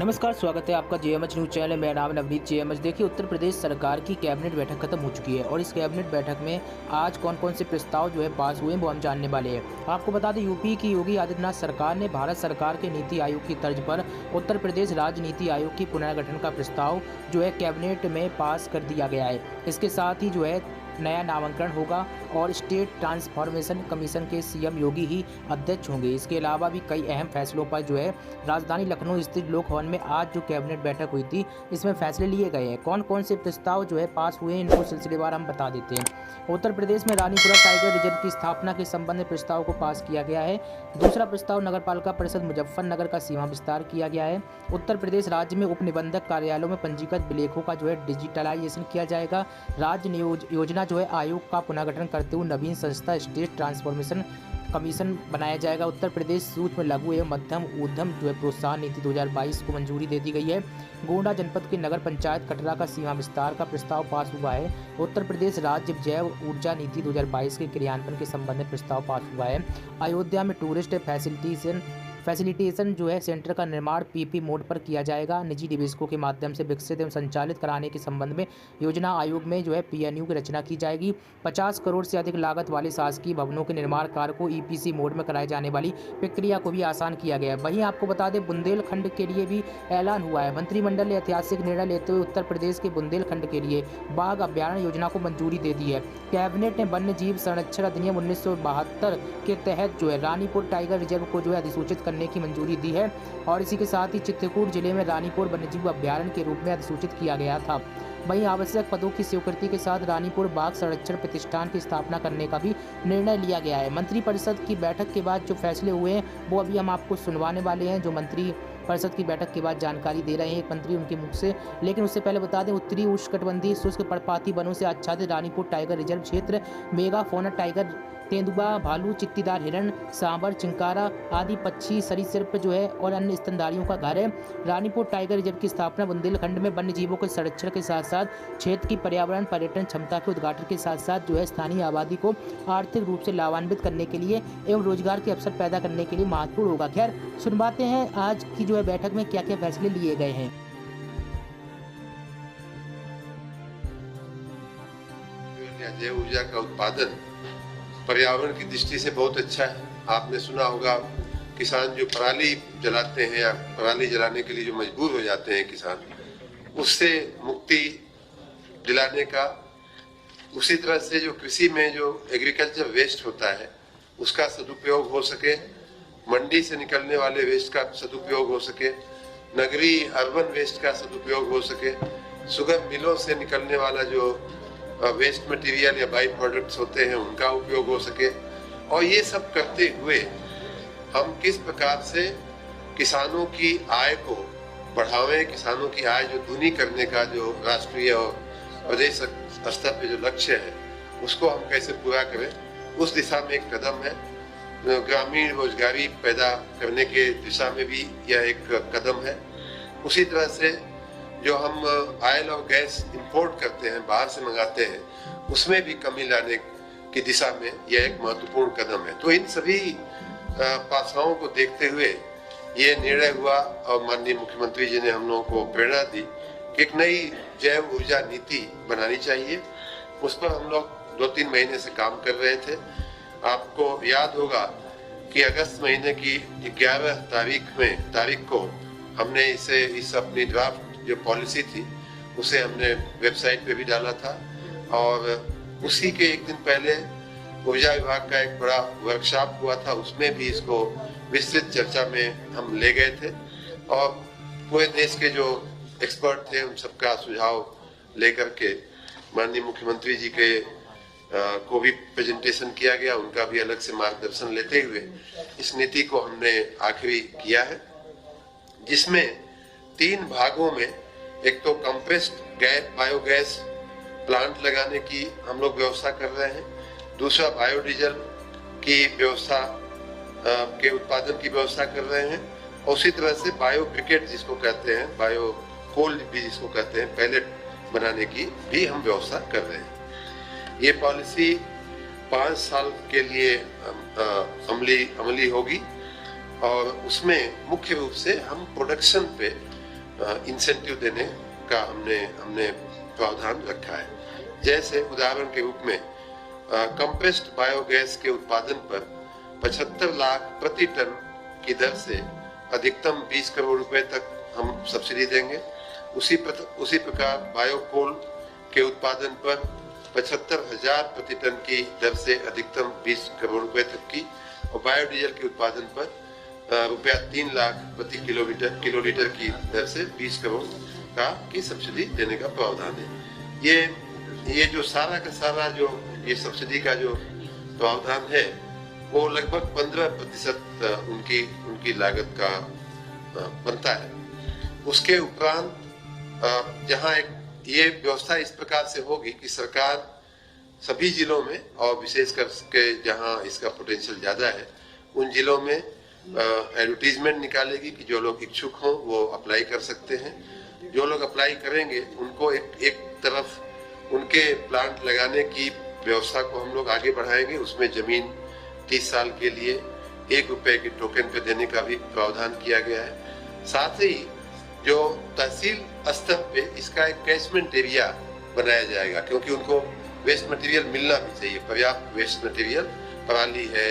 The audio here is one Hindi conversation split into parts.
नमस्कार, स्वागत है आपका जेएमएच न्यूज़ चैनल में। मेरा नाम नवनीत जेएमएच। देखिए, उत्तर प्रदेश सरकार की कैबिनेट बैठक खत्म हो चुकी है और इस कैबिनेट बैठक में आज कौन-कौन से प्रस्ताव जो है पास हुए हैं वो हम जानने वाले हैं। आपको बता दें, यूपी की योगी आदित्यनाथ सरकार ने भारत सरकार के नीति आयोग की तर्ज पर उत्तर प्रदेश राज्य नीति आयोग की पुनर्गठन का प्रस्ताव जो है कैबिनेट में पास कर दिया गया है। इसके साथ ही जो है नया नामांकन होगा और स्टेट ट्रांसफॉर्मेशन कमीशन के सीएम योगी ही अध्यक्ष होंगे। इसके अलावा भी कई अहम फैसलों पर जो है राजधानी लखनऊ स्थित लोक भवन में आज जो कैबिनेट बैठक हुई थी, इसमें फैसले लिए गए हैं। कौन कौन से प्रस्ताव जो है पास हुए हैं, इनको सिलसिलेवार हम बता देते हैं। उत्तर प्रदेश में रानीपुरा टाइगर रिजर्व की स्थापना के संबंध में प्रस्ताव को पास किया गया है। दूसरा प्रस्ताव, नगरपालिका परिषद मुजफ्फरनगर का सीमा विस्तार किया गया है। उत्तर प्रदेश राज्य में उप निबंधक कार्यालयों में पंजीकृत विलेखों का जो है डिजिटलाइजेशन किया जाएगा। राज्य योजना जो है आयोग का पुनर्गठन करते हुए नवीन संस्था स्टेट ट्रांसफॉर्मेशन कमीशन बनाया जाएगा। उत्तर प्रदेश सूक्ष्म लघु एवं मध्यम उद्यम जो है प्रोत्साहन नीति 2022 को मंजूरी दे दी गई है। गोंडा जनपद की नगर पंचायत कटरा का सीमा विस्तार का प्रस्ताव पास हुआ है। उत्तर प्रदेश राज्य जैव ऊर्जा नीति 2022 के क्रियान्वयन के संबंध में प्रस्ताव पास हुआ है। अयोध्या में टूरिस्ट फैसिलिटेशन जो है सेंटर का निर्माण पीपी मोड पर किया जाएगा। निजी निवेशकों के माध्यम से विकसित एवं संचालित कराने के संबंध में योजना आयोग में जो है पीएनयू की रचना की जाएगी। 50 करोड़ से अधिक लागत वाले शासकीय भवनों के निर्माण कार्य को ईपीसी मोड में कराए जाने वाली प्रक्रिया को भी आसान किया गया है। वहीं आपको बता दें, बुंदेलखंड के लिए भी ऐलान हुआ है। मंत्रिमंडल ने ऐतिहासिक निर्णय लेते हुए उत्तर प्रदेश के बुंदेलखंड के लिए बाघ अभ्यारण्य योजना को मंजूरी दे दी है। कैबिनेट ने वन्य जीव संरक्षण अधिनियम 1972 के तहत जो है रानीपुर टाइगर रिजर्व को जो है अधिसूचित करने की मंजूरी दी है और इसी के साथ ही चित्रकूट जिले में रानीपुर वन्यजीव अभ्यारण्य के रूप में अधिसूचित किया गया था। वहीं आवश्यक पदों की स्वीकृति के साथ रानीपुर बाघ संरक्षण प्रतिष्ठान की स्थापना करने का भी निर्णय लिया गया है। मंत्रिपरिषद की बैठक के बाद जो फैसले हुए हैं वो अभी हम आपको सुनवाने वाले हैं, जो मंत्री परिषद की बैठक के बाद जानकारी दे रहे हैं एक मंत्री उनके मुख से। लेकिन उससे पहले बता दें, उत्तरी उष्णकटिबंधीय शुष्क पर्णपाती वनों से आच्छादित रानीपुर टाइगर रिजर्व क्षेत्र मेगा फौना टाइगर, तेंदुआ, भालू, चित्तीदार हिरण, सांबर, चिंकारा आदि पक्षी सरीसृप जो है और अन्य स्तनधारियों का घर है। रानीपुर टाइगर रिजर्व की स्थापना बुंदेलखंड में वन्य जीवों के संरक्षण के साथ साथ क्षेत्र की पर्यावरण पर्यटन क्षमता के उद्घाटन के साथ साथ जो है स्थानीय आबादी को आर्थिक रूप से लाभान्वित करने के लिए एवं रोजगार के अवसर पैदा करने के लिए महत्वपूर्ण होगा। खैर, सुनवाते हैं आज की जो है बैठक में क्या क्या फैसले लिए गए हैं। जैव ऊर्जा का उत्पादन पर्यावरण की दृष्टि से बहुत अच्छा है। आपने सुना होगा, किसान जो पराली जलाते हैं या पराली जलाने के लिए जो मजबूर हो जाते हैं किसान, उससे मुक्ति दिलाने का, उसी तरह से जो कृषि में जो एग्रीकल्चर वेस्ट होता है उसका सदुपयोग हो सके, मंडी से निकलने वाले वेस्ट का सदुपयोग हो सके, नगरीय अर्बन वेस्ट का सदुपयोग हो सके, शुगर मिलों से निकलने वाला जो वेस्ट मटेरियल या बाई प्रोडक्ट्स होते हैं उनका उपयोग हो सके। और ये सब करते हुए हम किस प्रकार से किसानों की आय को बढ़ावें, किसानों की आय जो दूनी करने का जो राष्ट्रीय और प्रदेश स्तर पे जो लक्ष्य है उसको हम कैसे पूरा करें, उस दिशा में एक कदम है। ग्रामीण रोजगारी पैदा करने के दिशा में भी यह एक कदम है। उसी तरह से जो हम ऑयल और गैस इंपोर्ट करते हैं, बाहर से मंगाते हैं, उसमें भी कमी लाने की दिशा में यह एक महत्वपूर्ण कदम है। तो इन सभी पासाओं को देखते हुए ये निर्णय हुआ और माननीय मुख्यमंत्री जी ने हम लोगों को प्रेरणा दी कि एक नई जैव ऊर्जा नीति बनानी चाहिए। उस पर हम लोग 2-3 महीने से काम कर रहे थे। आपको याद होगा कि अगस्त महीने की 11 तारीख को हमने इस अपनी ड्राफ्ट जो पॉलिसी थी उसे हमने वेबसाइट पे भी डाला था और उसी के एक दिन पहले ऊर्जा विभाग का एक बड़ा वर्कशॉप हुआ था, उसमें भी इसको विस्तृत चर्चा में हम ले गए थे और पूरे देश के जो एक्सपर्ट थे उन सबका सुझाव लेकर के माननीय मुख्यमंत्री जी के को भी प्रेजेंटेशन किया गया, उनका भी अलग से मार्गदर्शन लेते हुए इस नीति को हमने आखिरी किया है, जिसमें 3 भागों में, एक तो कंप्रेस्ड बायोगैस प्लांट लगाने की हम लोग व्यवस्था कर रहे हैं, दूसरा बायोडीजल की व्यवस्था के उत्पादन की व्यवस्था कर रहे हैं और उसी तरह से बायो ब्रिकेट जिसको कहते हैं, बायो कोल भी जिसको कहते हैं, पैलेट बनाने की भी हम व्यवस्था कर रहे हैं। ये पॉलिसी 5 साल के लिए अमली होगी और उसमें मुख्य रूप से हम प्रोडक्शन पे इंसेंटिव देने का हमने प्रावधान रखा है। जैसे उदाहरण के रूप में कंप्रेस्ड बायोगैस के उत्पादन पर 75 लाख प्रति टन की दर से अधिकतम 20 करोड़ रुपए तक हम सब्सिडी देंगे। उसी प्रकार बायोकोल के उत्पादन पर 75,000 प्रति टन की दर से अधिकतम 20 करोड़ रुपए तक की, और बायोडीजल के उत्पादन पर रुपया 3 लाख प्रति किलोलीटर की दर से 20 करोड़ की सब्सिडी देने का प्रावधान है। ये जो सारा का सारा जो ये सब्सिडी का जो प्रावधान है वो लगभग 15% उनकी लागत का बनता है। उसके उपरांत जहाँ ये व्यवस्था इस प्रकार से होगी कि सरकार सभी जिलों में, और विशेष करके जहाँ इसका पोटेंशियल ज्यादा है उन जिलों में एडवर्टीजमेंट निकालेगी कि जो लोग इच्छुक हों वो अप्लाई कर सकते हैं। जो लोग अप्लाई करेंगे उनको एक तरफ उनके प्लांट लगाने की व्यवस्था को हम लोग आगे बढ़ाएंगे। उसमें जमीन 30 साल के लिए 1 रुपए के टोकन पे देने का भी प्रावधान किया गया है। साथ ही जो तहसील स्तर पे इसका एक कैचमेंट एरिया बनाया जाएगा, क्योंकि उनको वेस्ट मटेरियल मिलना भी चाहिए, पर्याप्त वेस्ट मटेरियल, पराली है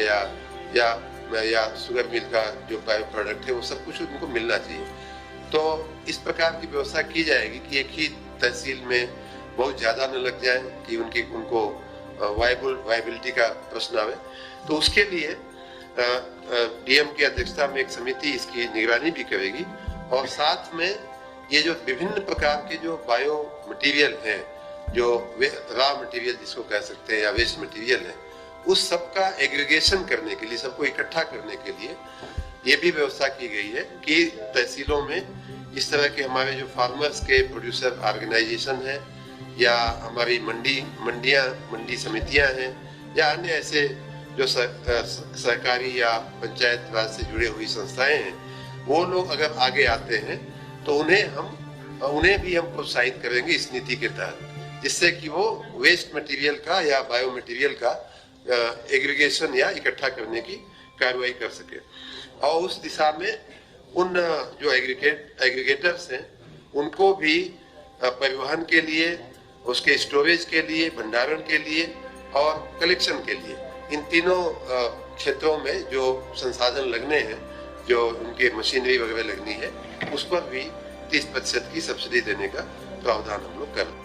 या शुगर मिल का जो बायो प्रोडक्ट है वो सब कुछ उनको मिलना चाहिए। तो इस प्रकार की व्यवस्था की जाएगी कि एक ही तहसील में बहुत ज्यादा न लग जाए कि उनको वायबिलिटी का प्रश्न आवे। तो उसके लिए डीएम की अध्यक्षता में एक समिति इसकी निगरानी भी करेगी, और साथ में ये जो विभिन्न प्रकार के जो बायो मटेरियल हैं, जो रॉ मटेरियल जिसको कह सकते हैं या वेस्ट मटेरियल है, उस सब का एग्रीगेशन करने के लिए, सबको इकट्ठा करने के लिए ये भी व्यवस्था की गई है कि तहसीलों में इस तरह के हमारे जो फार्मर्स के प्रोड्यूसर ऑर्गेनाइजेशन है, या हमारी मंडी समितियां हैं, या अन्य ऐसे जो सरकारी या पंचायत राज से जुड़े हुई संस्थाएं हैं, वो लोग अगर आगे आते हैं तो उन्हें भी हम प्रोत्साहित करेंगे इस नीति के तहत, जिससे कि वो वेस्ट मटेरियल का या बायो मटेरियल का एग्रीगेशन या इकट्ठा करने की कार्रवाई कर सके। और उस दिशा में उन जो एग्रीगेटर्स हैं उनको भी परिवहन के लिए, उसके स्टोरेज के लिए, भंडारण के लिए और कलेक्शन के लिए, इन तीनों क्षेत्रों में जो संसाधन लगने हैं, जो उनके मशीनरी वगैरह लगनी है, उस पर भी 30% की सब्सिडी देने का प्रावधान हम लोग कर रहे हैं।